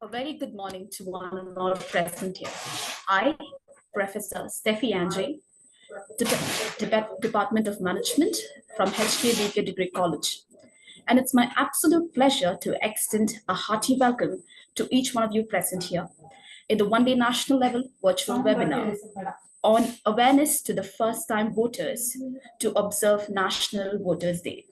A very good morning to one and all present here. I, Professor Steffi Andre, Department of Management from HKBK Degree College. And it's my absolute pleasure to extend a hearty welcome to each one of you present here in the one-day national level virtual webinar on awareness to the first-time voters to observe National Voters Day.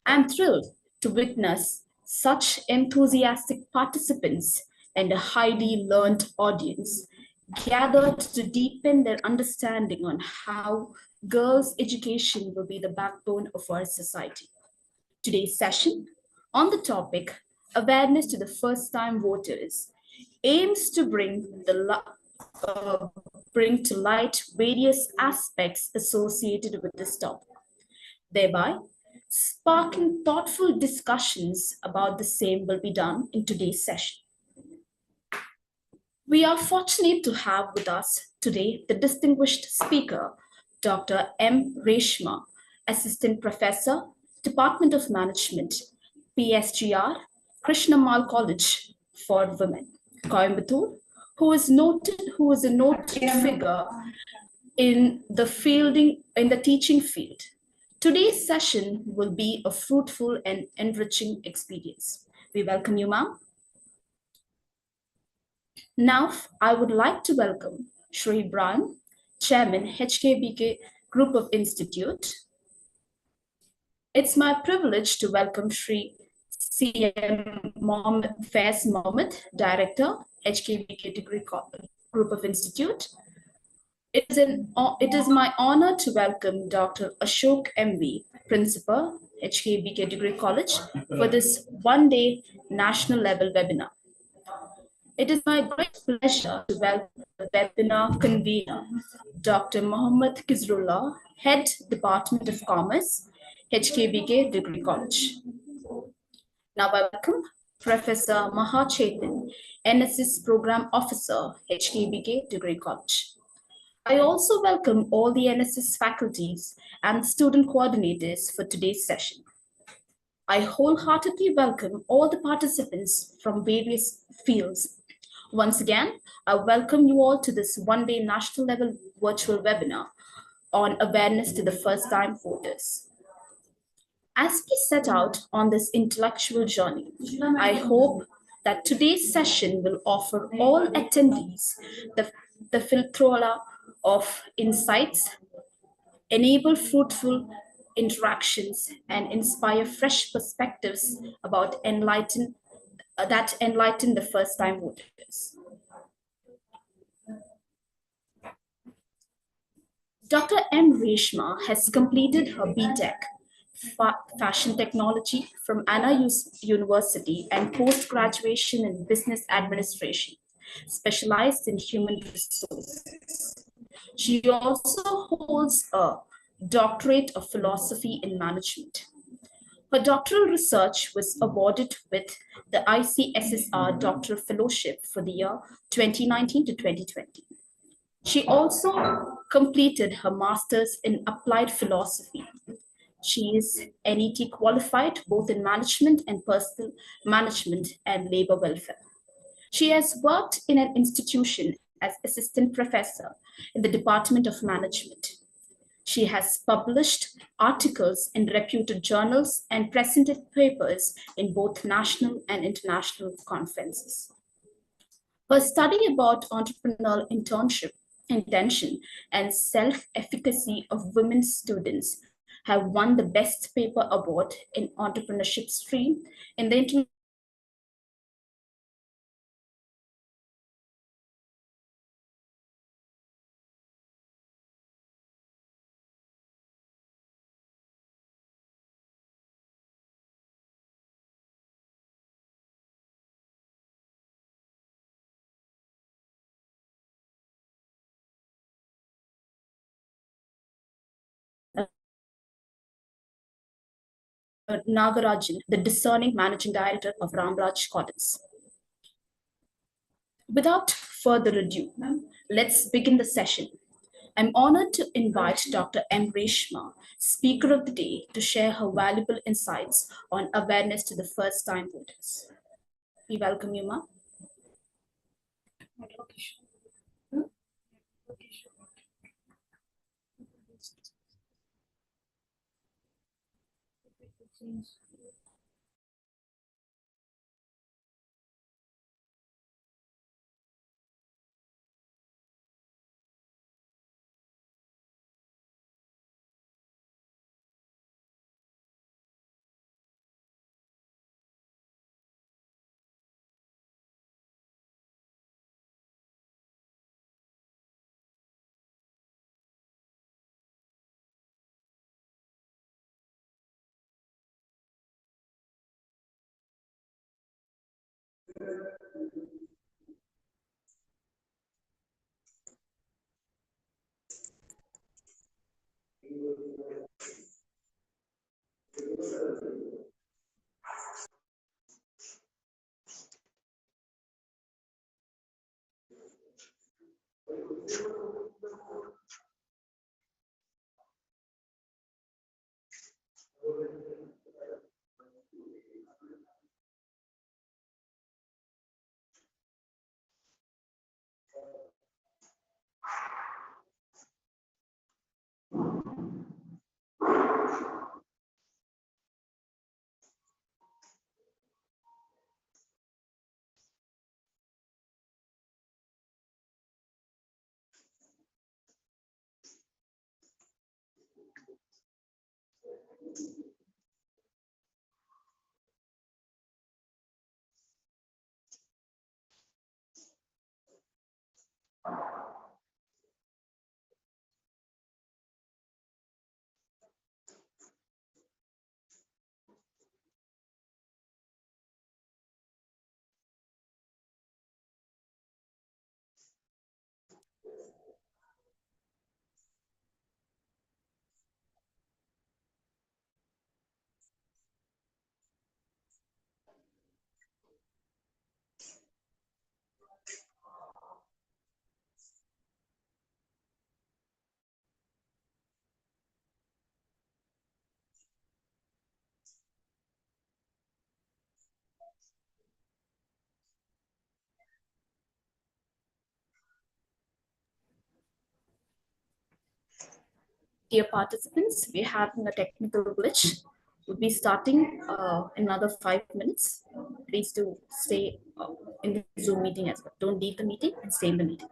I'm thrilled to witness such enthusiastic participants and a highly learned audience gathered to deepen their understanding on how girls' education will be the backbone of our society. Today's session on the topic awareness to the first-time voters aims to bring to light various aspects associated with this topic, thereby sparking thoughtful discussions about the same will be done in today's session. We are fortunate to have with us today the distinguished speaker, Dr. M. Reshma, Assistant Professor, Department of Management, PSGR, Krishnamal College for Women, Coimbatore, who is a noted figure in the teaching field. Today's session will be a fruitful and enriching experience. We welcome you, ma'am. Now, I would like to welcome Shri Brian, Chairman, HKBK Group of Institute. It's my privilege to welcome Shri CM Faiz Mohammed, Director, HKBK Degree Group of Institute. It is my honor to welcome Dr. Ashok MV, Principal, HKBK Degree College, for this one-day national level webinar. It is my great pleasure to welcome the webinar convener, Dr. Mohammad Kizrullah, Head, Department of Commerce, HKBK Degree College. Now I welcome Professor Maha Chetan, NSS Program Officer, HKBK Degree College. I also welcome all the NSS faculties and student coordinators for today's session. I wholeheartedly welcome all the participants from various fields. Once again, I welcome you all to this one-day national level virtual webinar on awareness to the first-time voters. As we set out on this intellectual journey, I hope that today's session will offer all attendees the filtrola of insights, enable fruitful interactions, and inspire fresh perspectives about enlighten the first-time voters. Dr. M. Reshma has completed her BTech Fashion Technology from Anna University and post-graduation in Business Administration, specialized in human resources. She also holds a doctorate of philosophy in management. Her doctoral research was awarded with the ICSSR Doctoral Fellowship for the year 2019 to 2020. She also completed her master's in applied philosophy. She is NET qualified both in management and personal management and labor welfare. She has worked in an institution as assistant professor in the Department of Management. She has published articles in reputed journals and presented papers in both national and international conferences. Her study about entrepreneurial intention and self-efficacy of women students have won the Best Paper Award in Entrepreneurship stream in the Nagarajan, the discerning managing director of Ramraj Cottons. Without further ado, let's begin the session. I'm honored to invite Dr. M. Reshma, Speaker of the Day, to share her valuable insights on awareness to the first-time voters. We welcome you, ma'am. Dear participants, we're having a technical glitch. We'll be starting in another 5 minutes. Please do stay in the Zoom meeting as well. Don't leave the meeting and stay in the meeting.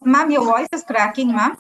Ma'am, your voice is cracking, ma'am.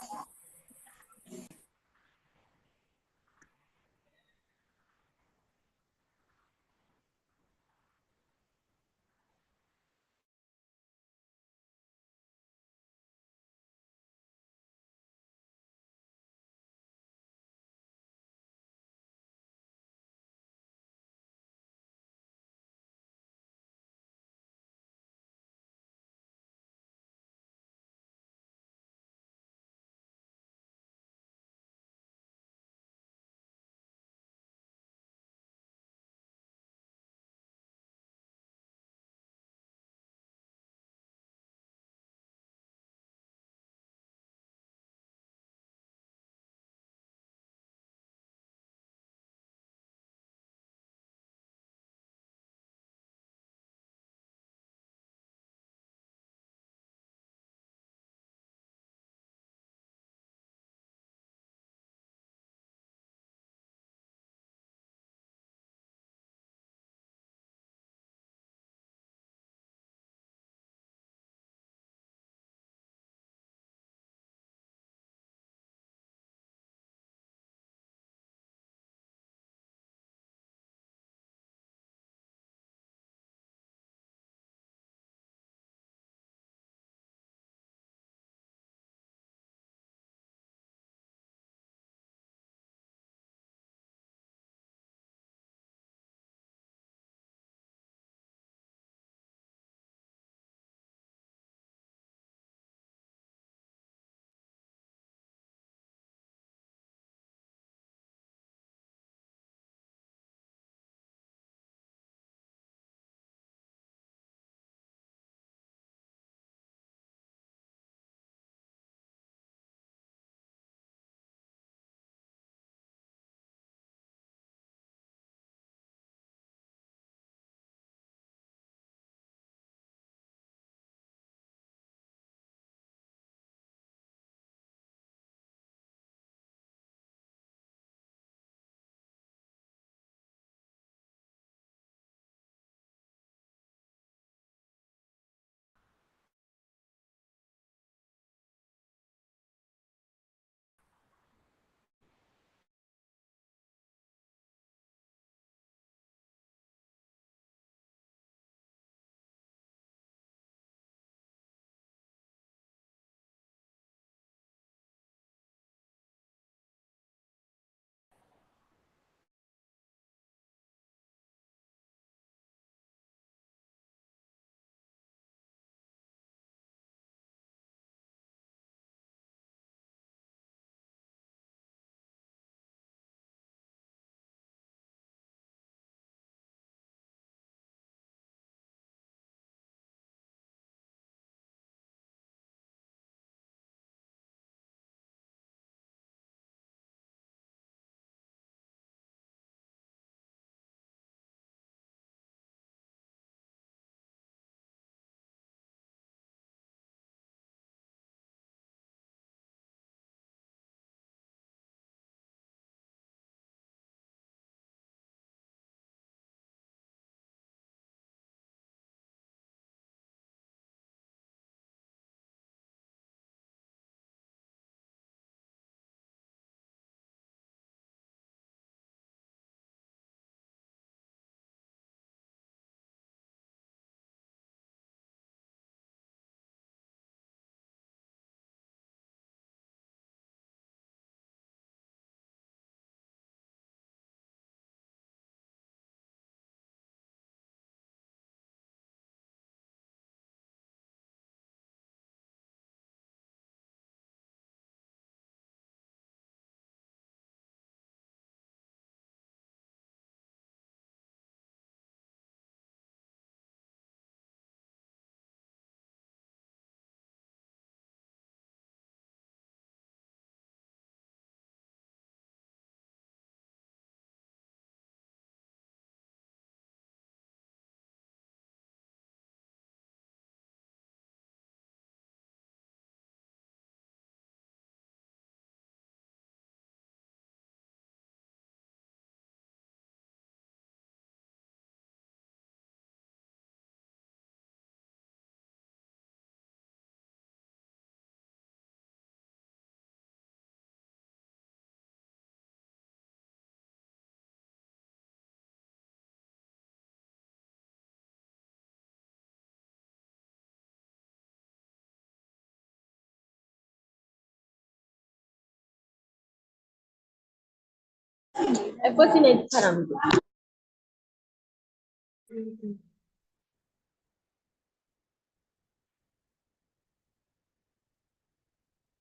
Efforts in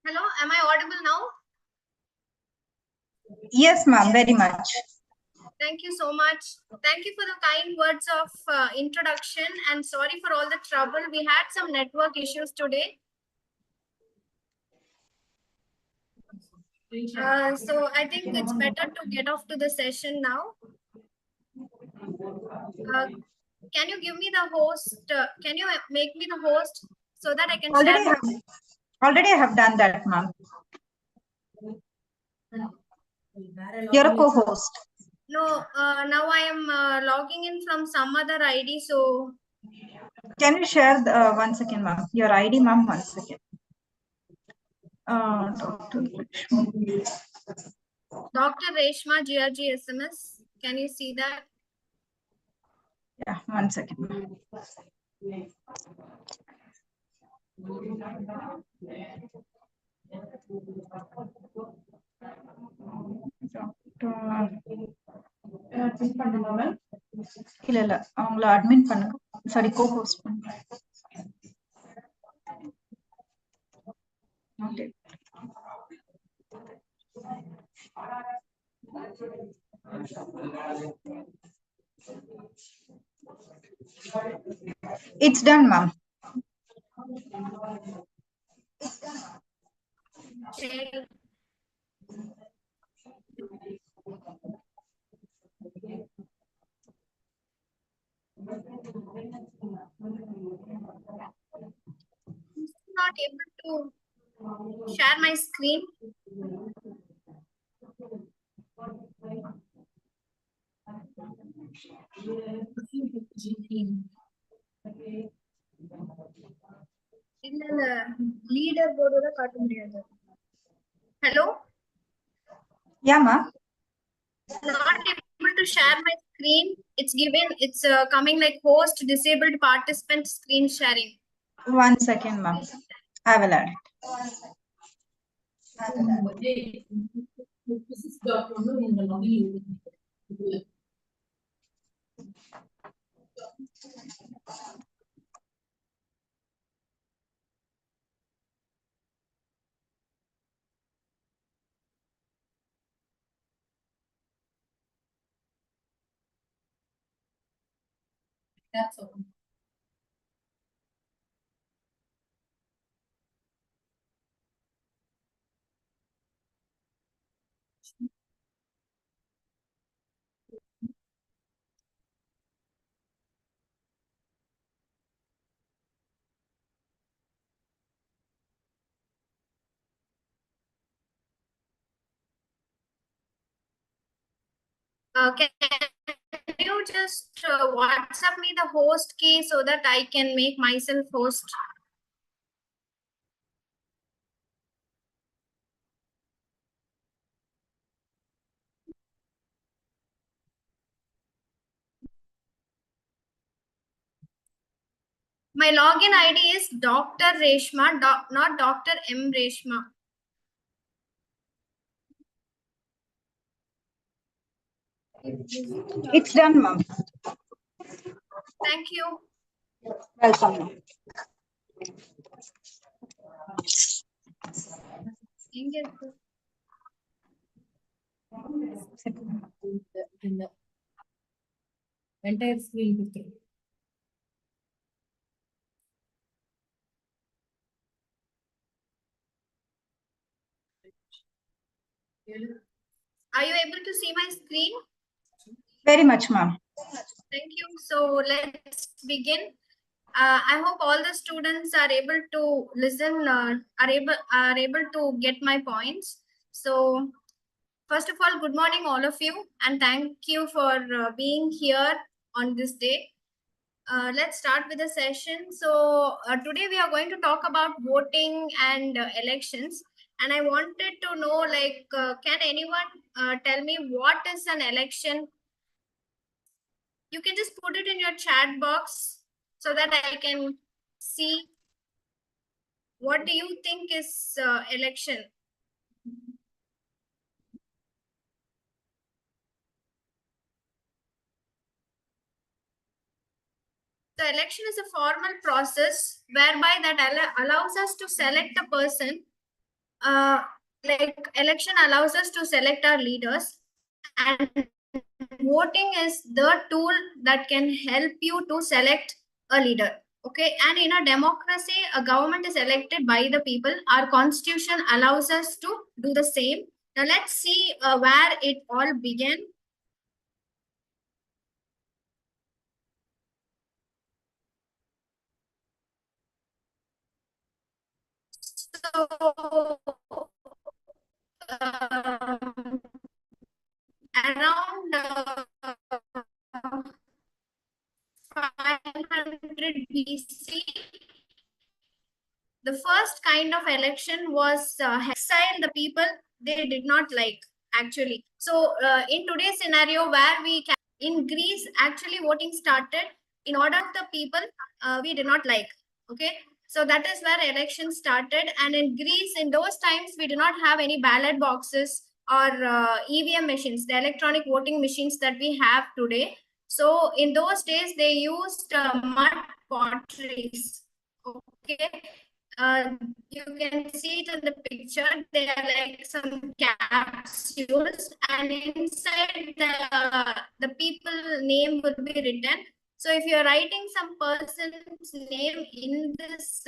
Hello, am I audible now? Yes, ma'am, very much. Thank you so much. Thank you for the kind words of introduction, and sorry for all the trouble. We had some network issues today. So I think it's better to get off to the session now. Can you give me the host? Can you make me the host so that I can Already share? already I have done that, ma'am. You're a co-host. No, now I am logging in from some other ID. So Can you share the, 1 second, ma'am? Your ID, ma'am, 1 second. Dr. Lakshmi. Dr. Reshma GRG SMS. Can you see that? Yeah, 1 second, ma'am. இல்ல இல்ல அவங்கள admin பண்ணுங்க sorry co-host பண்ணுங்க Not yet. It's done, ma'am. Okay. Not able to share my screen. இல்ல leader போர்டோட காட்ட முடியாது. Hello? Yeah, ma'am. Not able to share my screen. It's coming like host disabled participant screen sharing. 1 second, ma'am. I will add it. That's all. Can you just WhatsApp me the host key so that I can make myself host? My login ID is Dr. Reshma, not Dr. M. Reshma. It's done, ma'am. Thank you. Welcome, ma'am. எங்க இருக்கு? entire screen கொடுத்துரு. Are you able to see my screen? Very much, ma'am. Thank you. So let's begin. I hope all the students are able to listen, are able to get my points. So first of all, good morning, all of you, and thank you for being here on this day. Let's start with the session. So today we are going to talk about voting and elections. And I wanted to know, like, can anyone tell me what is an election? You can just put it in your chat box so that I can see. What do you think is election? The election is a formal process whereby that allows us to select a person. Like election allows us to select our leaders, and voting is the tool that can help you to select a leader. Okay, and in a democracy, a government is elected by the people. Our constitution allows us to do the same. Now let's see where it all began. So um, around 500 BC, the first kind of election was exile the people they did not like, actually. So in today's scenario where we can, in Greece, actually voting started in order the people we did not like. Okay, so that is where election started. And in Greece, in those times, we did not have any ballot boxes or EVM machines, the electronic voting machines that we have today. So in those days, they used mud potteries. Okay, uh, you can see it in the picture. They are like some capsules, and inside the people name will be written. So if you are writing some person's name in this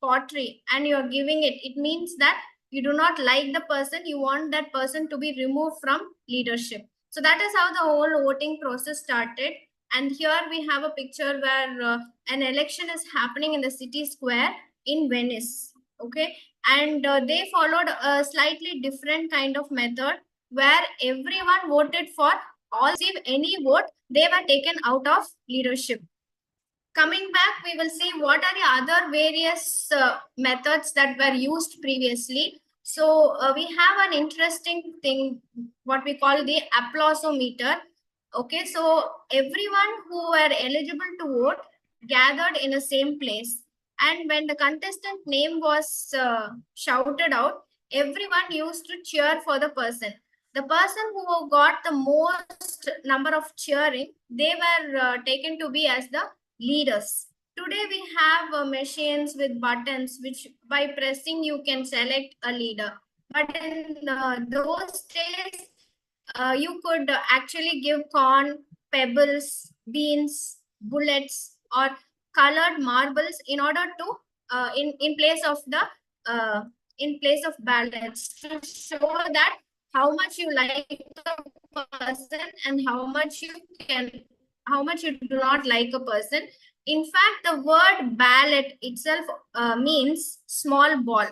pottery and you are giving it, it means that you do not like the person. You want that person to be removed from leadership. So that is how the whole voting process started. And here we have a picture where an election is happening in the city square in Venice. Okay, and they followed a slightly different kind of method where everyone voted for all. Receive any vote, they were taken out of leadership. Coming back, we will see what are the other various methods that were used previously. So we have an interesting thing, what we call the applausometer. Okay, so everyone who were eligible to vote gathered in the same place. And when the contestant name was shouted out, everyone used to cheer for the person. The person who got the most number of cheering, they were taken to be as the leaders. Today we have machines with buttons which by pressing you can select a leader. But in those days, you could actually give corn, pebbles, beans, bullets, or colored marbles in order to in place of the uh, in place of ballots to show that how much you like a person and how much you do not like a person. In fact, the word ballot itself means small ball.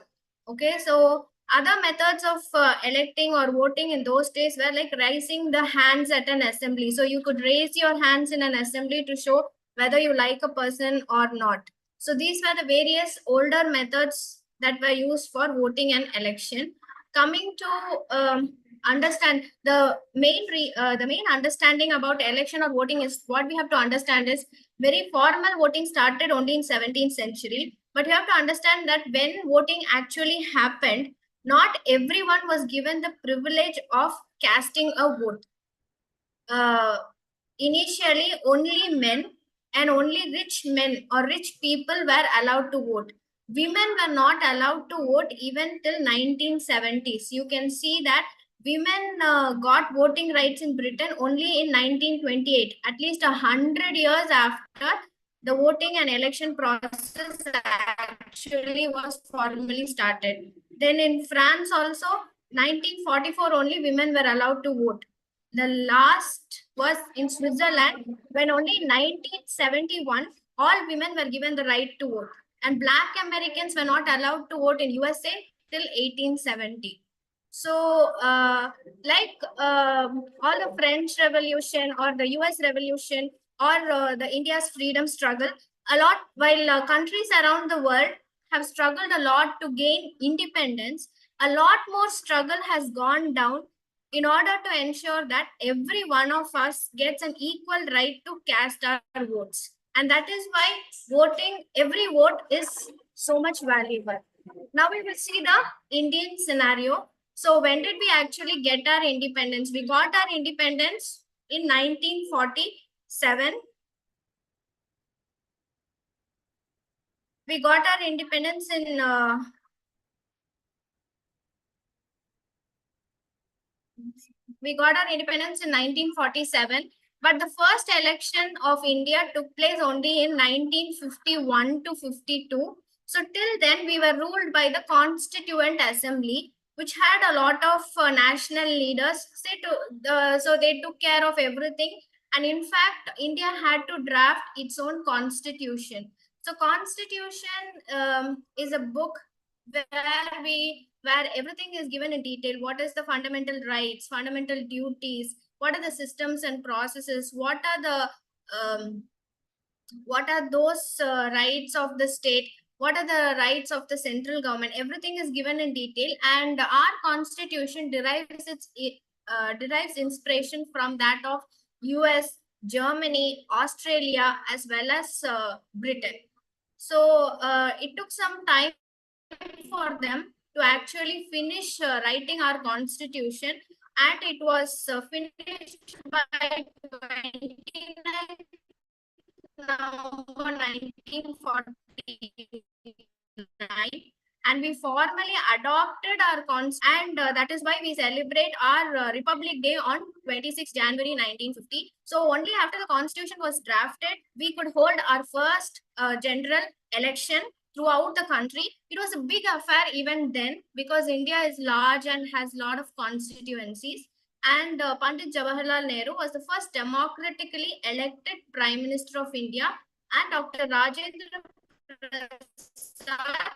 Okay, so other methods of electing or voting in those days were like raising the hands at an assembly. So you could raise your hands in an assembly to show whether you like a person or not. So these were the various older methods that were used for voting and election. Coming to understand the main understanding about election or voting is what we have to understand is very formal voting started only in 17th century. But you have to understand that when voting actually happened, not everyone was given the privilege of casting a vote. Initially, only men and only rich men or rich people were allowed to vote. Women were not allowed to vote even till 1970s. You can see that women got voting rights in Britain only in 1928, at least 100 years after the voting and election process actually was formally started. Then in France also, 1944 only women were allowed to vote. The last was in Switzerland when only 1971 all women were given the right to vote, and black Americans were not allowed to vote in USA till 1870. So, all the French Revolution or the US Revolution or the India's freedom struggle, a lot while countries around the world have struggled a lot to gain independence, a lot more struggle has gone down in order to ensure that every one of us gets an equal right to cast our votes. And that is why voting, every vote is so much valuable. Now we will see the Indian scenario. So when did we actually get our independence? We got our independence in 1947. we got our independence in we got our independence in 1947, but the first election of India took place only in 1951 to 52. So till then, we were ruled by the Constituent Assembly, which had a lot of national leaders. So they took care of everything, and in fact, India had to draft its own constitution. So Constitution is a book where everything is given in detail. What is the fundamental rights, fundamental duties, what are the systems and processes, um, what are those rights of the state, what are the rights of the central government. Everything is given in detail, and our constitution derives inspiration from that of US, Germany, Australia, as well as Britain. So it took some time for them to actually finish writing our constitution, and it was finished by 29th November 1949, and we formally adopted our constitution, and that is why we celebrate our Republic Day on 26 January 1950. So only after the constitution was drafted, we could hold our first general election throughout the country. It was a big affair even then, because India is large and has a lot of constituencies. And Pandit Jawaharlal Nehru was the first democratically elected Prime Minister of India, and Dr. Rajendra Prasad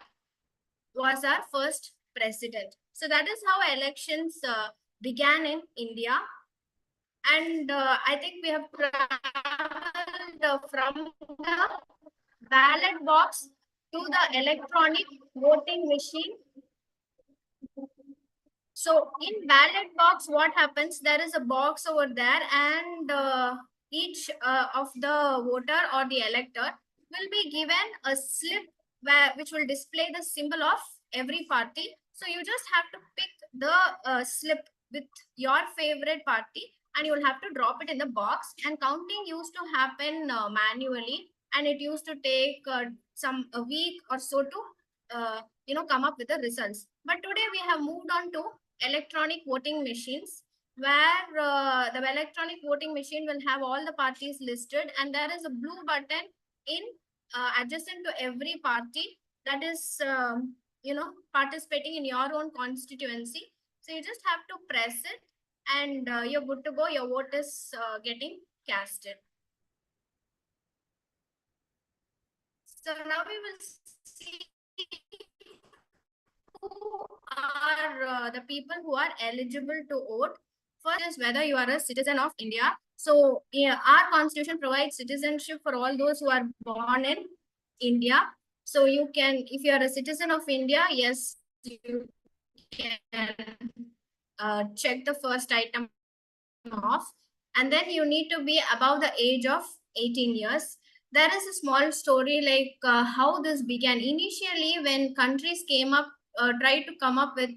was our first president. So that is how elections began in India. And I think we have traveled from the ballot box to the electronic voting machine. So in ballot box, what happens? There is a box over there, and each of the voter or the elector will be given a slip which will display the symbol of every party. So you just have to pick the slip with your favorite party, and you will have to drop it in the box. And counting used to happen manually, and it used to take a week or so to come up with the results. But today we have moved on to electronic voting machines, where the electronic voting machine will have all the parties listed, and there is a blue button in adjacent to every party that is participating in your own constituency. So you just have to press it, and you're good to go. Your vote is getting casted. So now we will see who are the people who are eligible to vote. First is whether you are a citizen of India. So yeah, our constitution provides citizenship for all those who are born in India. So you can, if you are a citizen of India, yes, you can check the first item off. And then you need to be above the age of 18 years. There is a small story like how this began. Initially, when countries tried to come up with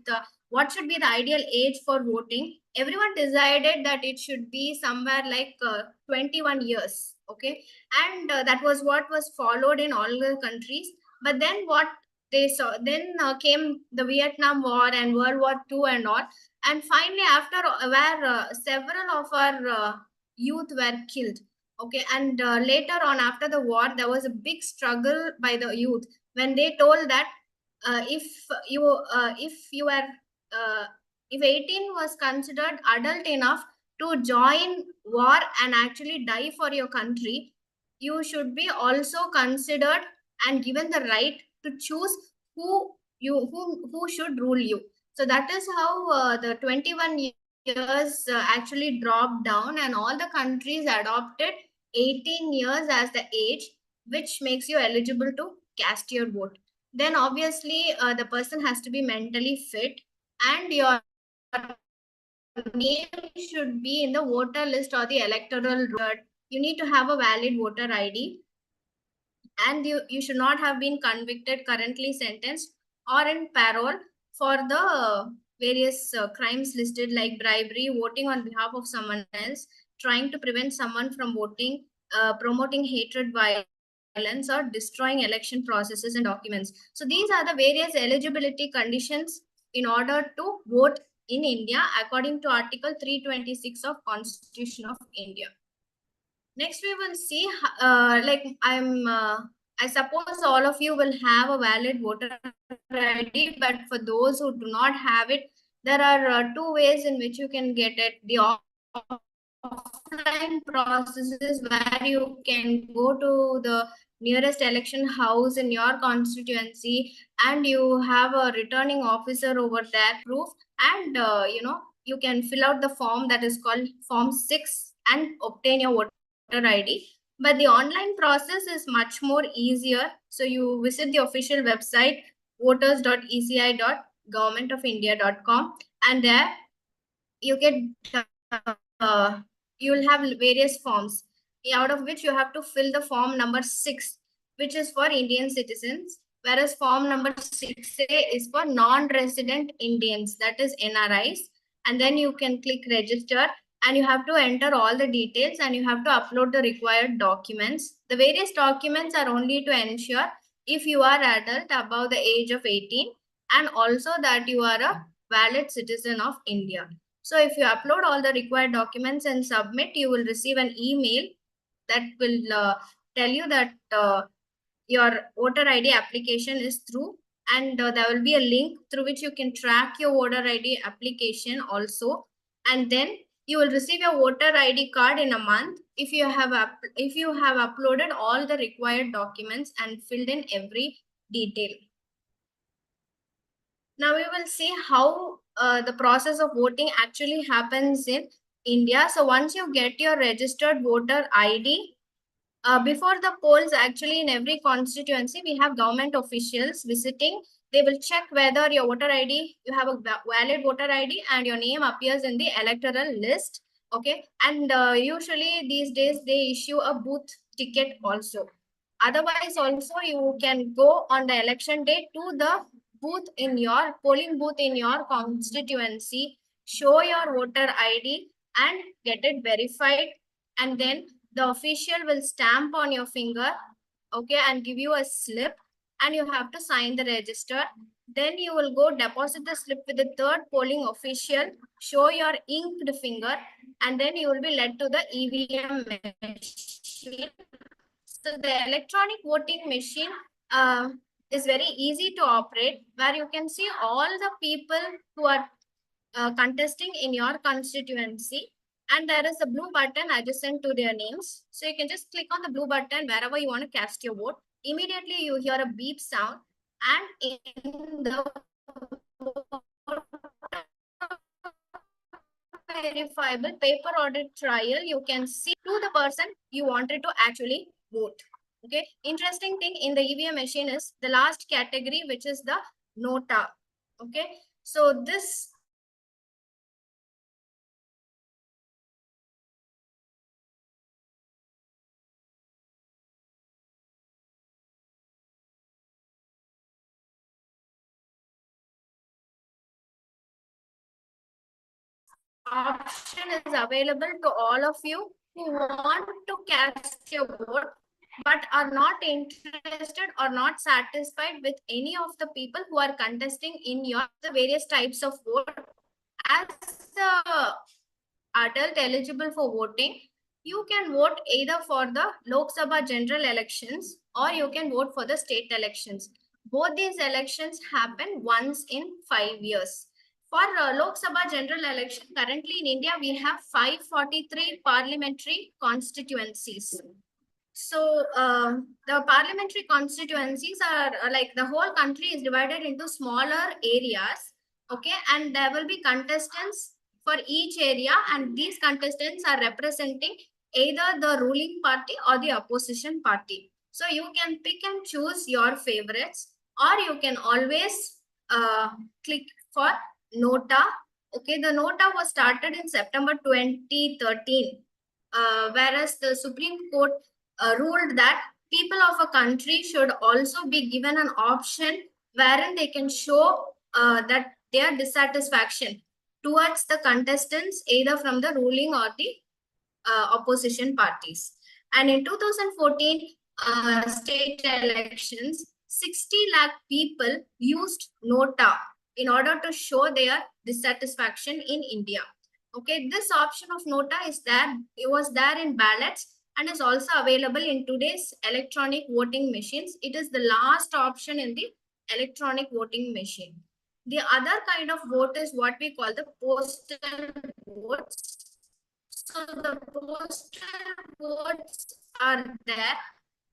what should be the ideal age for voting, everyone decided that it should be somewhere like 21 years. Okay. And that was what was followed in all the countries. But then what they saw, then came the Vietnam War and World War II and all. And finally, after where several of our youth were killed. Okay. And later on, after the war, there was a big struggle by the youth when they told that if you are if 18 was considered adult enough to join war and actually die for your country, you should be also considered and given the right to choose who should rule you. So that is how the 21 years actually dropped down, and all the countries adopted 18 years as the age which makes you eligible to cast your vote. Then obviously the person has to be mentally fit, and your name should be in the voter list or the electoral roll. You need to have a valid voter ID, and you should not have been convicted, currently sentenced, or in parole for the various crimes listed, like bribery, voting on behalf of someone else, trying to prevent someone from voting, promoting hatred, violence, violence or destroying election processes and documents. So these are the various eligibility conditions in order to vote in India according to Article 326 of Constitution of India. Next, we will see, I suppose all of you will have a valid voter ID, but for those who do not have it, there are two ways in which you can get it. The offline processes where you can go to the nearest election house in your constituency and you have a returning officer over there proof, and you can fill out the form that is called form 6 and obtain your voter ID. But the online process is much more easier. So you visit the official website voters.eci.governmentofindia.com, and there you get you will have various forms, out of which you have to fill the form number 6, which is for Indian citizens, whereas form number 6A is for non-resident Indians, that is NRIs. And then you can click register and you have to enter all the details and you have to upload the required documents. The various documents are only to ensure if you are adult above the age of 18 and also that you are a valid citizen of India. So if you upload all the required documents and submit, you will receive an email that will tell you that your voter ID application is through, and there will be a link through which you can track your voter ID application also. And then you will receive your voter ID card in a month if you have uploaded all the required documents and filled in every detail. Now we will see how the process of voting actually happens in India. So once you get your registered voter ID, before the polls, actually in every constituency, we have government officials visiting. They will check whether your voter ID, you have a valid voter ID and your name appears in the electoral list. Okay. And usually these days they issue a booth ticket also. Otherwise, also you can go on the election day to the booth in your polling booth in your constituency, show your voter ID and get it verified. And then the official will stamp on your finger, okay, and give you a slip and you have to sign the register. Then you will go deposit the slip with the third polling official, show your inked finger, and then you will be led to the EVM machine. So the electronic voting machine is very easy to operate, where you can see all the people who are contesting in your constituency, and there is a blue button adjacent to their names. So you can just click on the blue button wherever you want to cast your vote. Immediately you hear a beep sound, and in the verifiable paper audit trial, you can see to the person you wanted to actually vote. Okay. Interesting thing in the EVM machine is the last category, which is the nota. Okay. So this option is available to all of you who want to cast your vote but are not interested or not satisfied with any of the people who are contesting in your the various types of vote. As the adult eligible for voting, you can vote either for the Lok Sabha general elections or you can vote for the state elections. Both these elections happen once in 5 years. For Lok Sabha general election, currently in India, we have 543 parliamentary constituencies. So the parliamentary constituencies are like the whole country is divided into smaller areas. Okay. And there will be contestants for each area. And these contestants are representing either the ruling party or the opposition party. So you can pick and choose your favorites, or you can always click for nota. Okay. The nota was started in September 2013, whereas the Supreme Court ruled that people of a country should also be given an option wherein they can show that their dissatisfaction towards the contestants either from the ruling or the opposition parties. And in 2014, state elections, 60 lakh people used Nota in order to show their dissatisfaction in India. Okay, this option of Nota is there, it was there in ballots and is also available in today's electronic voting machines. It is the last option in the electronic voting machine. The other kind of vote is what we call the postal votes. So the postal votes are there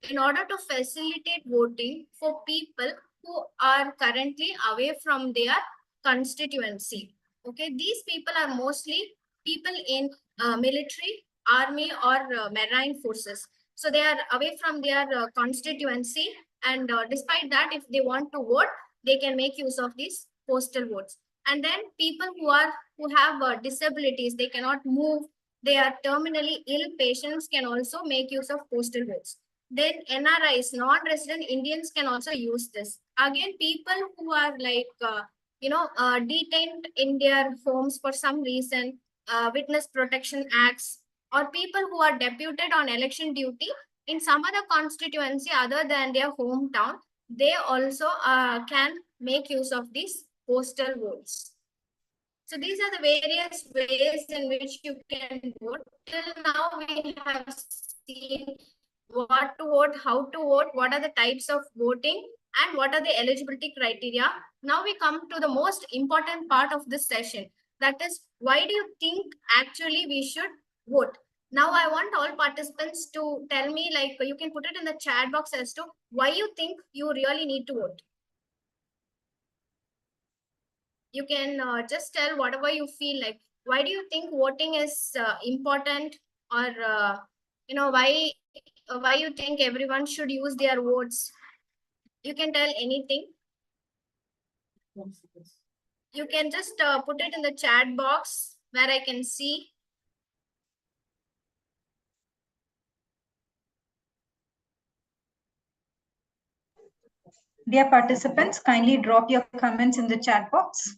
in order to facilitate voting for people who are currently away from their constituency. Okay, these people are mostly people in military, army, or marine forces. So they are away from their constituency, and despite that, if they want to vote, they can make use of these postal votes. And then people who have disabilities, they cannot move, they are terminally ill patients, can also make use of postal votes. Then NRIs, non-resident Indians, can also use this. Again, people who are like, detained in their homes for some reason, witness protection acts, or people who are deputed on election duty in some other constituency other than their hometown, they also can make use of these postal votes. So these are the various ways in which you can vote. Till now, we have seen what to vote, how to vote, what are the types of voting, and what are the eligibility criteria. Now we come to the most important part of this session. That is, why do you think actually we should vote? Now I want all participants to tell me, like, you can put it in the chat box as to why you think you really need to vote. You can just tell whatever you feel like. Why do you think voting is important, or why you think everyone should use their votes? You can tell anything. You can just put it in the chat box where I can see. Dear participants, kindly drop your comments in the chat box.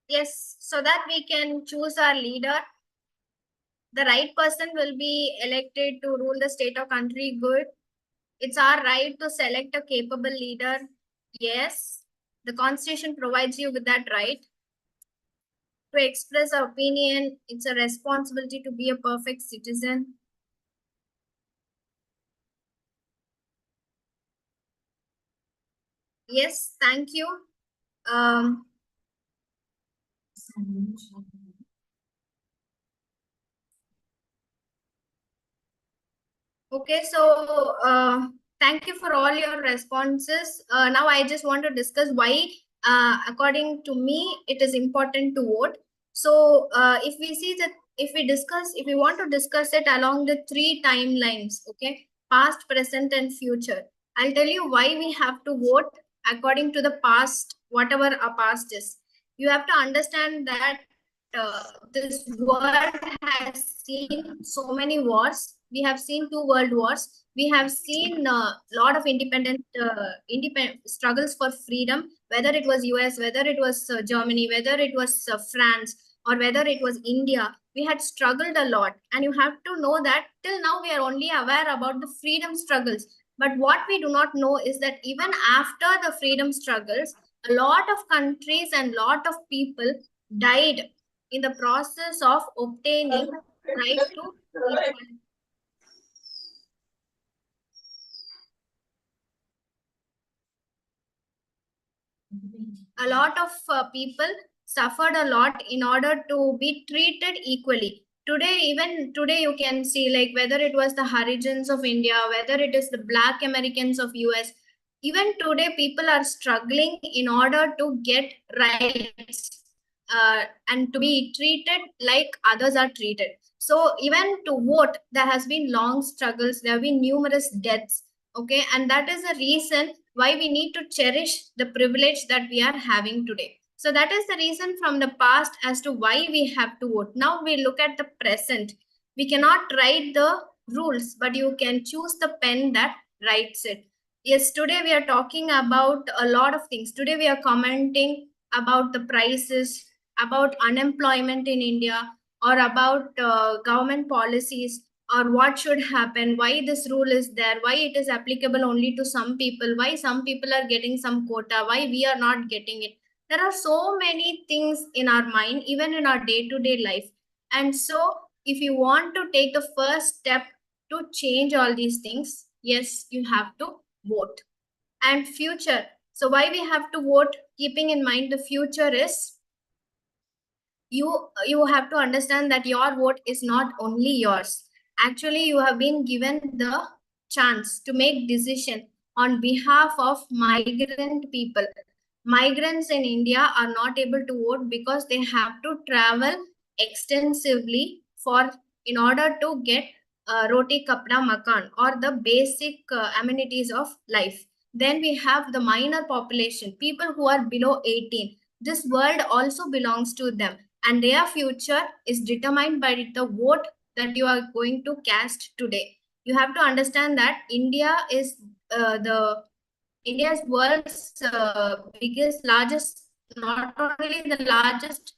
Yes, so that we can choose our leader. The right person will be elected to rule the state or country good. It's our right to select a capable leader. Yes, the constitution provides you with that right to express our opinion. It's a responsibility to be a perfect citizen. Yes, thank you. Okay, so thank you for all your responses. Now I just want to discuss why, according to me, it is important to vote. So if we see that, if we want to discuss it along the three timelines, okay, past, present, and future, I'll tell you why we have to vote according to the past, whatever our past is. You have to understand that this world has seen so many wars. We have seen two world wars. We have seen a lot of independent struggles for freedom, whether it was US, whether it was Germany, whether it was France, or whether it was India. We had struggled a lot. And you have to know that till now we are only aware about the freedom struggles. But what we do not know is that even after the freedom struggles, a lot of countries and lot of people died in the process of obtaining right to equality. A lot of people suffered a lot in order to be treated equally. Today, even today, you can see, like, whether it was the Harijans of India, whether it is the Black Americans of US, even today people are struggling in order to get rights, and to be treated like others are treated. So even to vote, there has been long struggles, there have been numerous deaths. Okay, and that is the reason why we need to cherish the privilege that we are having today. So that is the reason from the past as to why we have to vote. Now we look at the present. We cannot write the rules, but you can choose the pen that writes it. Yes, today we are talking about a lot of things. Today we are commenting about the prices, about unemployment in India, or about government policies, or what should happen, why this rule is there, why it is applicable only to some people, why some people are getting some quota, why we are not getting it. There are so many things in our mind, even in our day-to-day life. And so, if you want to take the first step to change all these things, yes, you have to vote. And future, so why we have to vote, keeping in mind the future is, you have to understand that your vote is not only yours. Actually, you have been given the chance to make decision on behalf of migrant people. Migrants in India are not able to vote because they have to travel extensively for, in order to get roti kapda makan, or the basic amenities of life. Then we have the minor population, people who are below 18. This world also belongs to them, and their future is determined by the vote that you are going to cast today. You have to understand that the India is world's biggest, largest, not only the largest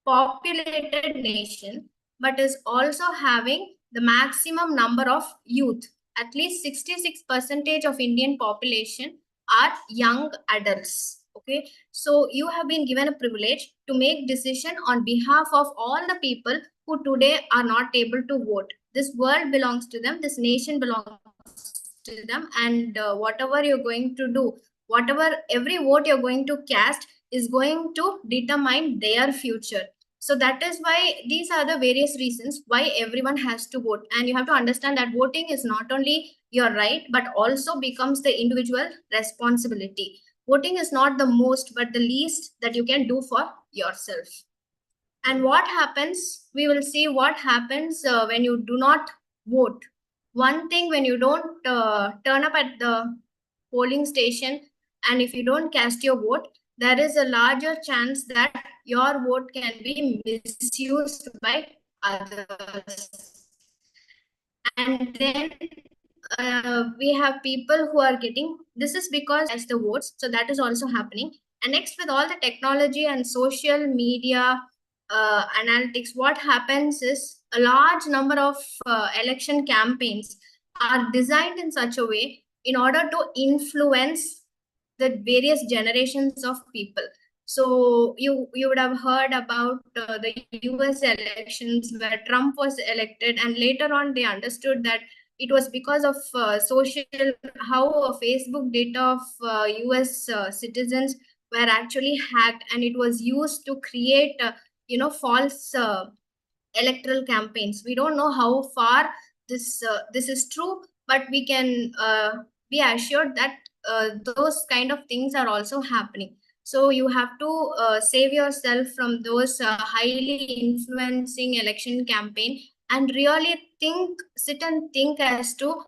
populated nation, but is also having the maximum number of youth. At least 66% of Indian population are young adults. Okay, so you have been given a privilege to make decision on behalf of all the people who today are not able to vote. This world belongs to them. This nation belongs to them, and whatever you're going to do, whatever every vote you're going to cast is going to determine their future. So that is why these are the various reasons why everyone has to vote. And you have to understand that voting is not only your right, but also becomes the individual responsibility. Voting is not the most but the least that you can do for yourself. And what happens, we will see what happens when you do not vote. One thing, when you don't turn up at the polling station, and if you don't cast your vote, there is a larger chance that your vote can be misused by others. And then we have people who are getting, this is because as the votes, so that is also happening. And next, with all the technology and social media analytics, what happens is a large number of election campaigns are designed in such a way in order to influence the various generations of people. So you would have heard about the US elections where Trump was elected, and later on they understood that it was because of social, how Facebook data of US citizens were actually hacked, and it was used to create false electoral campaigns. We don't know how far this is true, but we can be assured that those kind of things are also happening. So you have to save yourself from those highly influencing election campaign, and really sit and think as to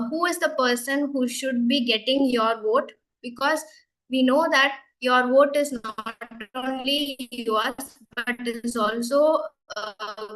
who is the person who should be getting your vote. Because we know that your vote is not only yours, but is also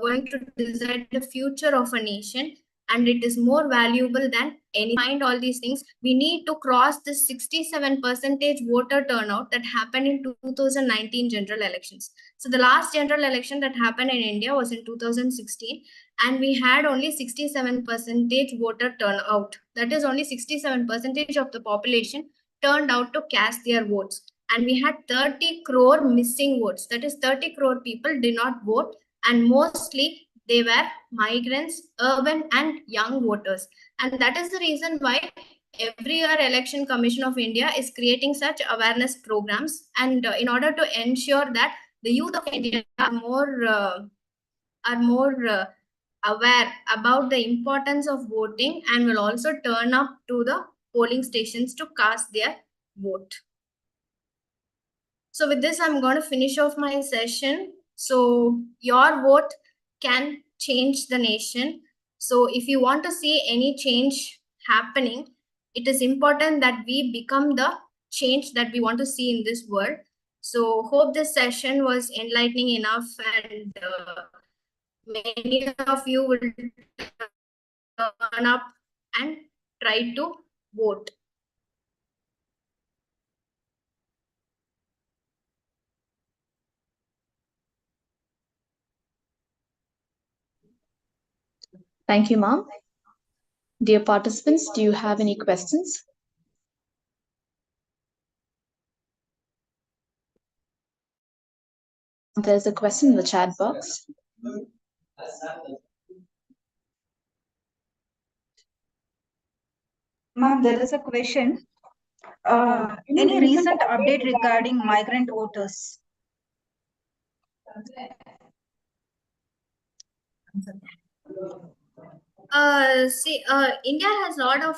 going to decide the future of a nation, and it is more valuable than any. Mind all these things, we need to cross the 67% voter turnout that happened in 2019 general elections. So the last general election that happened in India was in 2016, and we had only 67% voter turnout. That is, only 67% of the population turned out to cast their votes. And we had 30 crore missing votes. That is, 30 crore people did not vote, and mostly they were migrants, urban and young voters. And that is the reason why every year Election Commission of India is creating such awareness programs, and in order to ensure that the youth of India are more aware about the importance of voting, and will also turn up to the polling stations to cast their vote. So with this, I'm going to finish off my session. So your vote can change the nation. So if you want to see any change happening, it is important that we become the change that we want to see in this world. So hope this session was enlightening enough, and many of you will turn up and try to vote. Thank you, ma'am. Dear participants, do you have any questions? There's a question in the chat box. Ma'am, there is a question. Any recent update regarding migrant voters? India has a lot of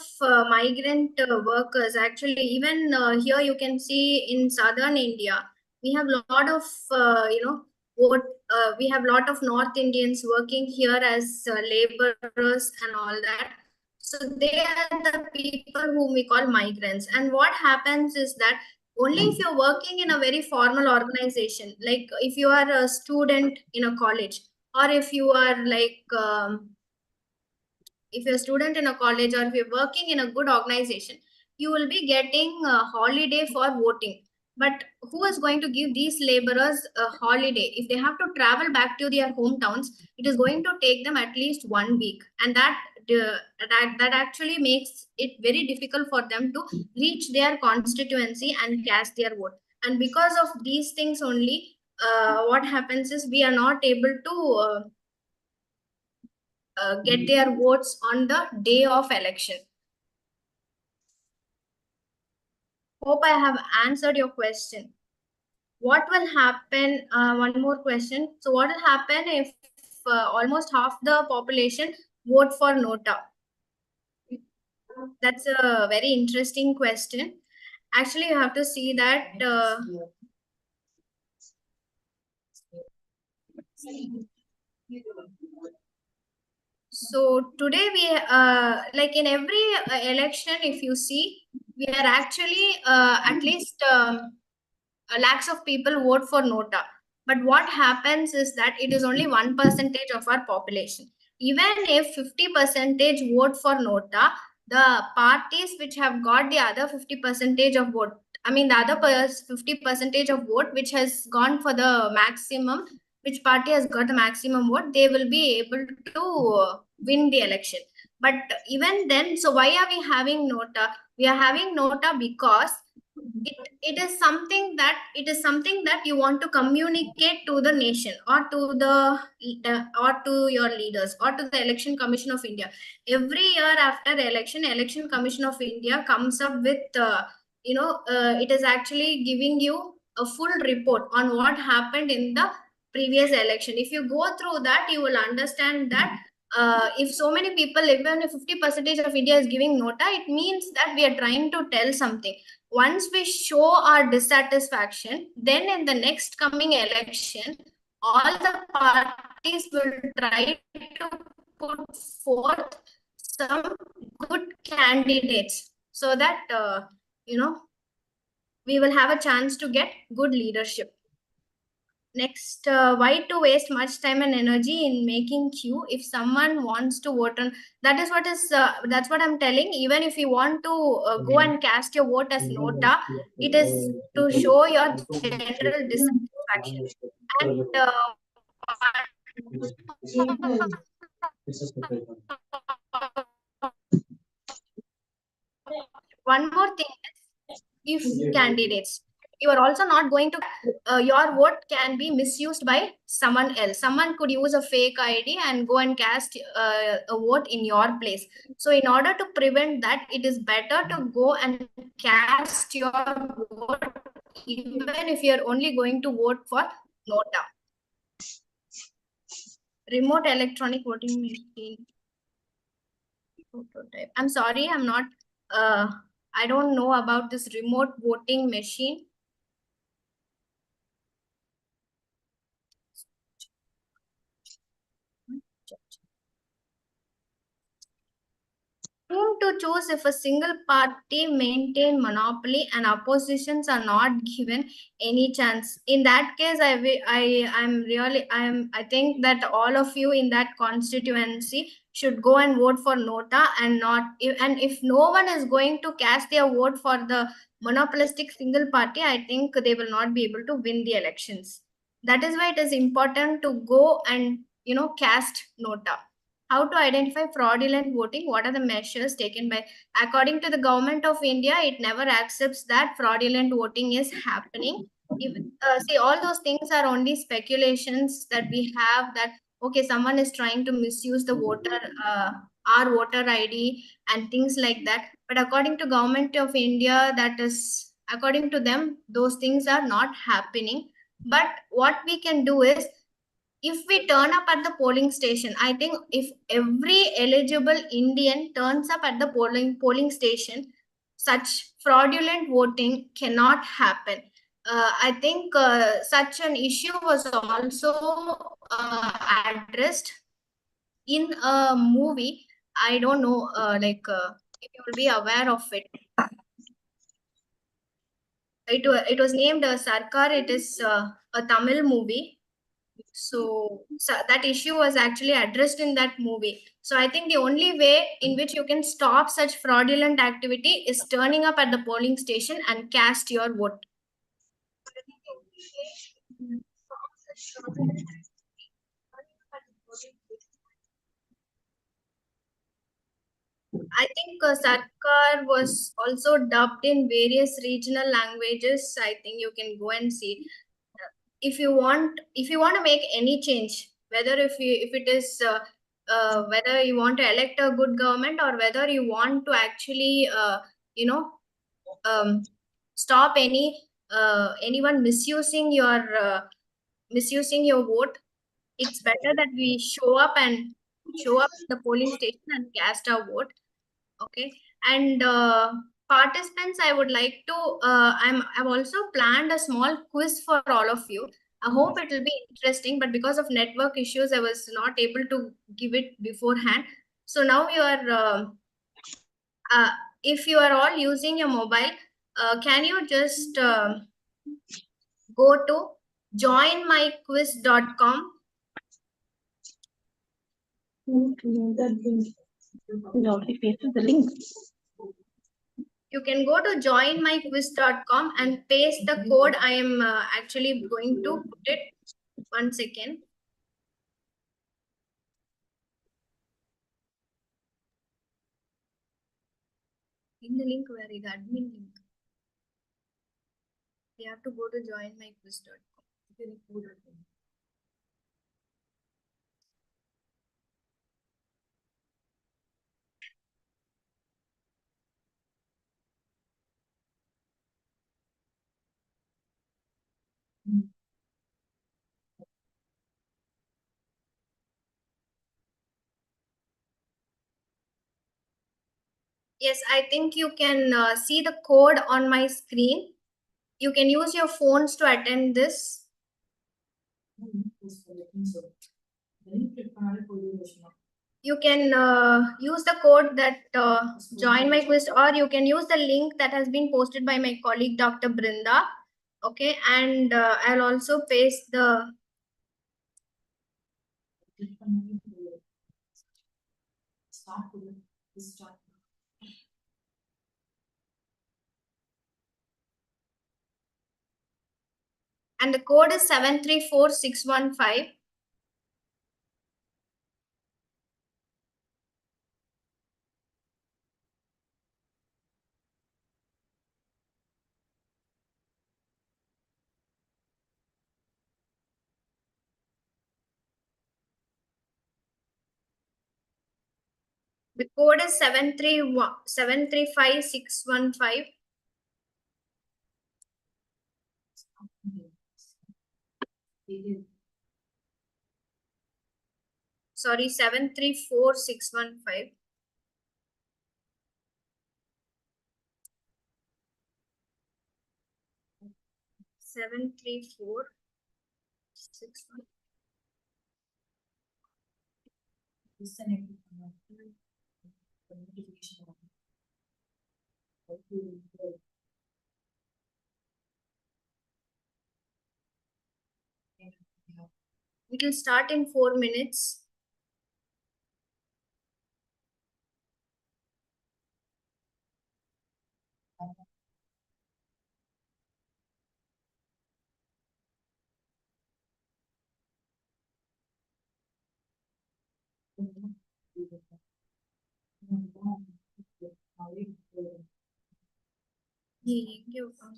migrant workers. Actually, even here you can see in southern India, we have a lot of we have a lot of North Indians working here as laborers and all that. So they are the people whom we call migrants. And what happens is that only if you're working in a very formal organization, like if you are a student in a college, or if you are like if you're a student in a college, or if you're working in a good organization, you will be getting a holiday for voting. But who is going to give these laborers a holiday? If they have to travel back to their hometowns, it is going to take them at least 1 week, and that actually makes it very difficult for them to reach their constituency and cast their vote. And because of these things only, what happens is we are not able to get their votes on the day of election. Hope I have answered your question. What will happen? One more question. So, what will happen if almost half the population vote for Nota? That's a very interesting question. Actually, you have to see that. So today we like in every election, if you see, we are actually at least lakhs of people vote for Nota. But what happens is that it is only 1% of our population. Even if 50% vote for Nota, the parties which have got the other 50% of vote, I mean the other 50% of vote which has gone for the maximum, which party has got the maximum vote, they will be able to win the election. But even then, so why are we having Nota? We are having Nota because it is something that you want to communicate to the nation, or to the or to your leaders, or to the Election Commission of India. Every year after the Election Commission of India comes up with it is actually giving you a full report on what happened in the previous election. If you go through that, you will understand that if so many people, even if 50% of India is giving Nota, it means that we are trying to tell something. Once we show our dissatisfaction, then in the next coming election, all the parties will try to put forth some good candidates, so that we will have a chance to get good leadership. Next, why to waste much time and energy in making queue if someone wants to vote on? That's what I'm telling. Even if you want to go and cast your vote as Nota, it is to show your general dissatisfaction. And one more thing is, if candidates, you are also not going to your vote can be misused by someone else. Someone could use a fake ID and go and cast a vote in your place. So in order to prevent that, it is better to go and cast your vote, even if you're only going to vote for Nota. Remote electronic voting machine prototype. I'm sorry, I'm not I don't know about this remote voting machine. Whom to choose if a single party maintain monopoly and oppositions are not given any chance? In that case, I think that all of you in that constituency should go and vote for Nota, and if no one is going to cast their vote for the monopolistic single party, I think they will not be able to win the elections. That is why it is important to go and cast Nota. how to identify fraudulent voting, what are the measures taken by, according to the government of India, it never accepts that fraudulent voting is happening. If, see, all those things are only speculations that we have, that okay, someone is trying to misuse the voter, our voter ID and things like that. But according to government of India, that is, according to them, those things are not happening. But what we can do is, if we turn up at the polling station, I think if every eligible Indian turns up at the polling station, such fraudulent voting cannot happen. I think such an issue was also addressed in a movie. I don't know, if you will be aware of it. It was named Sarkar. It is a Tamil movie. So that issue was actually addressed in that movie. So I think the only way in which you can stop such fraudulent activity is turning up at the polling station and cast your vote. I think Sarkar was also dubbed in various regional languages. I think you can go and see. If you want to make any change, whether if it is whether you want to elect a good government, or whether you want to actually you know um, stop anyone misusing your vote, it's better that we show up at the polling station and cast our vote. Okay. And participants, I would like to, I've also planned a small quiz for all of you. I hope it will be interesting, but because of network issues, I was not able to give it beforehand. So now you are, uh, if you are all using your mobile, can you just go to joinmyquiz.com. That link. We already pasted the link. You can go to joinmyquiz.com and paste the code. I am actually going to put it. 1 second. In the link, where is the admin link? You have to go to joinmyquiz.com. Yes, I think you can see the code on my screen. You can use your phones to attend this. You can use the code that join my quiz, or you can use the link that has been posted by my colleague Dr. Brinda. Okay, and I'll also paste the and the code is 734615. The code is 735615. Sorry, 734615. Seven three four six one. We can start in 4 minutes. ये क्या होगा?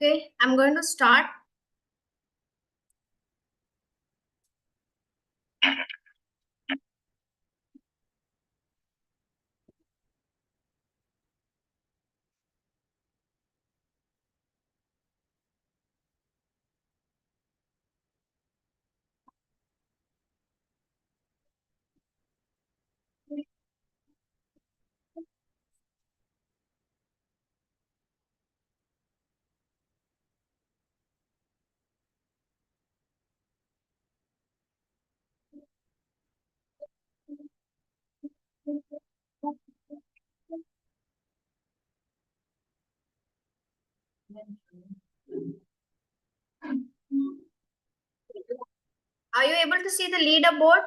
Okay, I'm going to start. Are you able to see the leaderboard?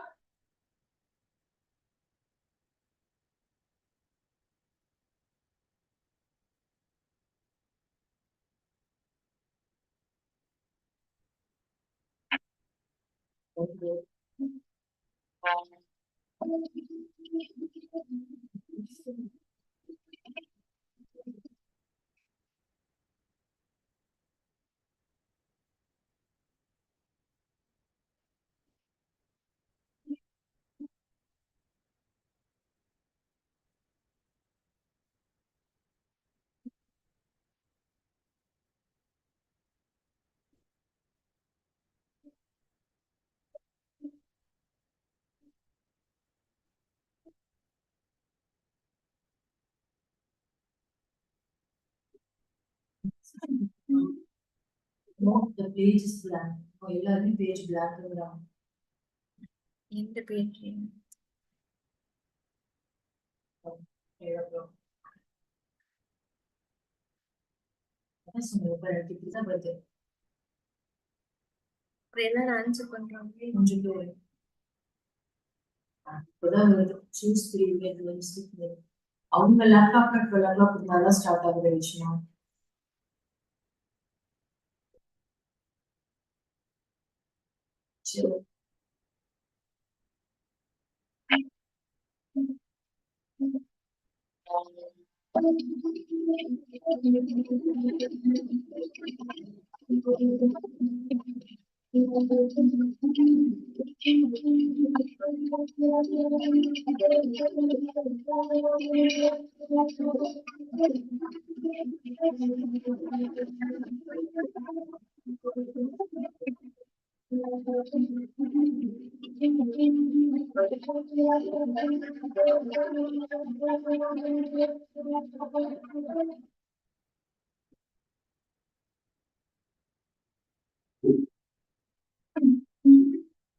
No, the page is blank. Every page black around. In the page. எல்லாரும் answer பண்றாங்க. கொஞ்சம் பேர் இப்பதான் choose அவங்க லேப்டாப்ல 12 o'clock தான் ஸ்டார்ட் ஆகுது விஷயம். சரி.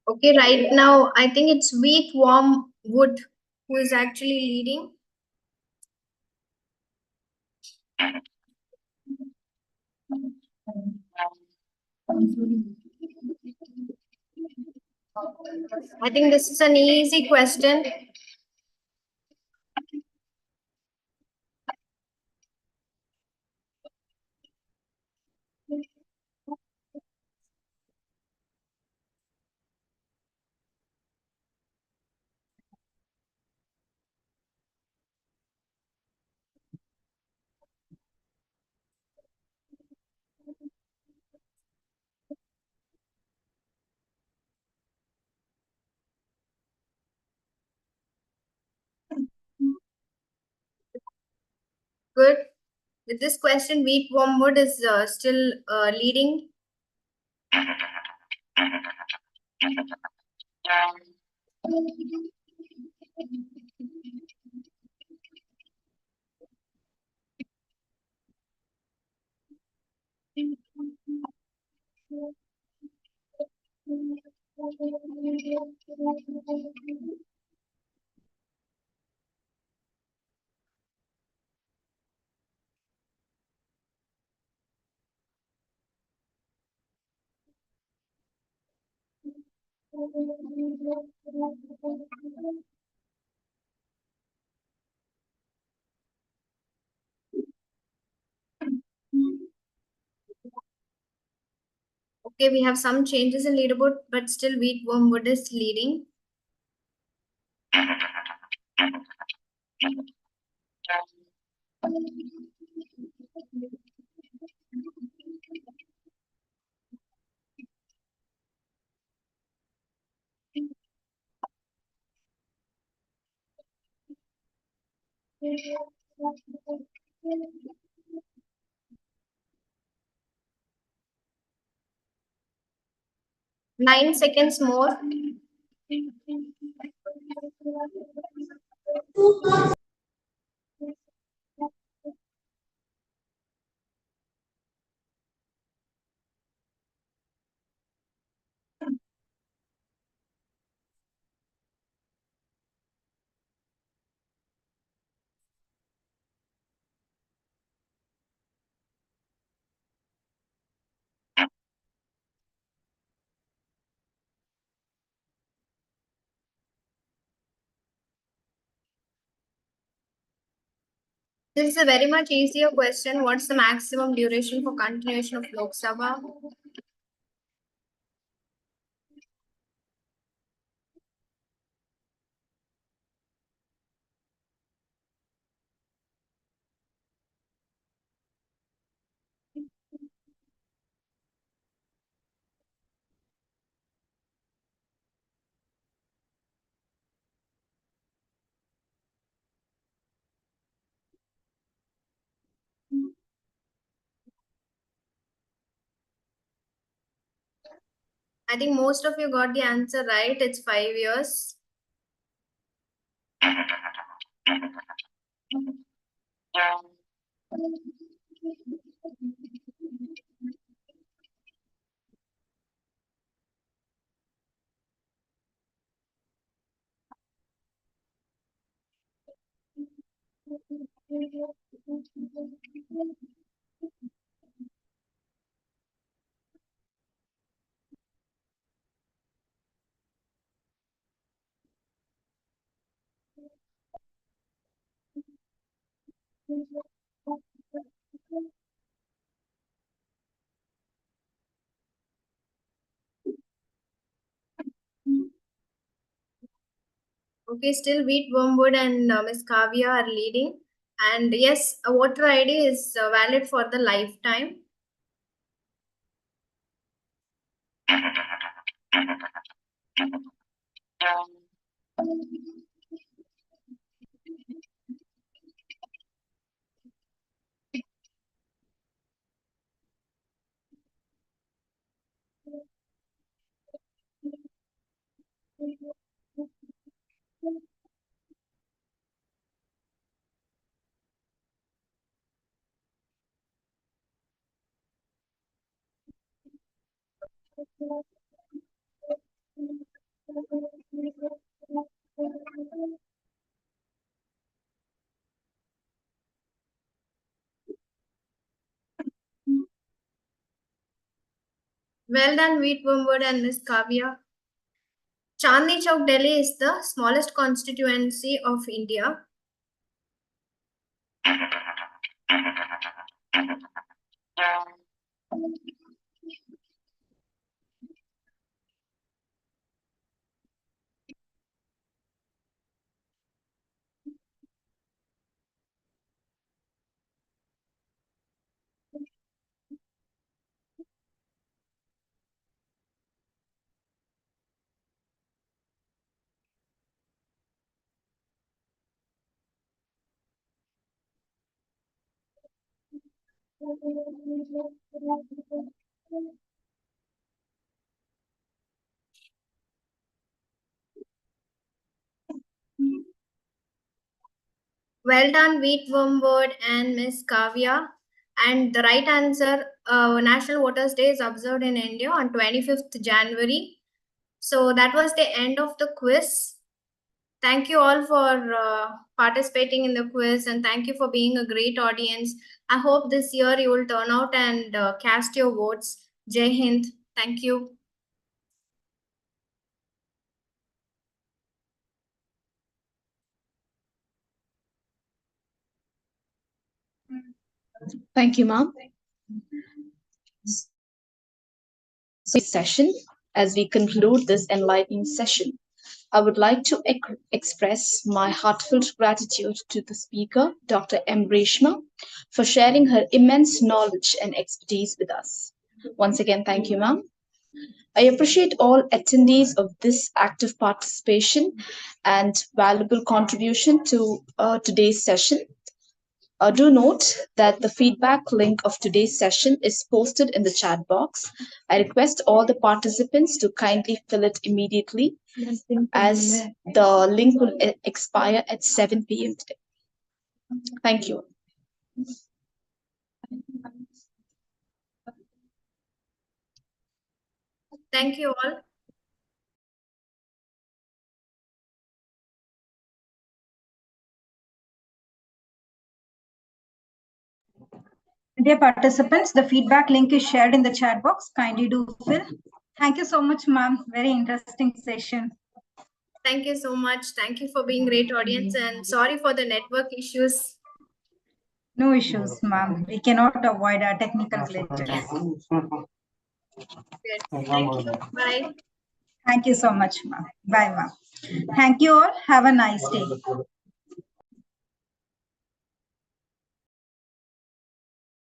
Okay, right now I think it's Wheat Warm Wood who is actually leading. I think this is an easy question. Good. With this question, Wheat Warm Wood is still leading. Okay, we have some changes in leaderboard, but still wheat wormwood is leading. Nine seconds more. This is a very much easier question. What's the maximum duration for continuation of Lok Sabha? I think most of you got the answer right. It's 5 years. Okay, still wheat, wormwood, and Miss Kavya are leading. And yes, a voter ID is valid for the lifetime. Well done, wheat, wormwood, and Miss Kavya. Chandni Chowk, Delhi is the smallest constituency of India. Well done, wheat, wormwood, and Miss Kavya. And the right answer, National Voters Day is observed in India on 25th January. So that was the end of the quiz. Thank you all for participating in the quiz, and thank you for being a great audience. I hope this year you will turn out and cast your votes. Jai Hind. Thank you. Thank you, ma'am. Session. As we conclude this enlightening session, I would like to express my heartfelt gratitude to the speaker, Dr. M. Reshma, for sharing her immense knowledge and expertise with us. Once again, thank you, ma'am. I appreciate all attendees of this active participation and valuable contribution to today's session. Do note that the feedback link of today's session is posted in the chat box. I request all the participants to kindly fill it immediately, as the link will expire at 7 p.m. today. Thank you. Thank you all. Dear participants, the feedback link is shared in the chat box. Kindly do fill. Thank you so much, ma'am. Very interesting session. Thank you so much. Thank you for being great audience, and sorry for the network issues. No issues, ma'am. We cannot avoid our technical glitches. Good. Thank you. Bye. Thank you so much, ma'am. Bye, ma'am. Thank you all. Have a nice day.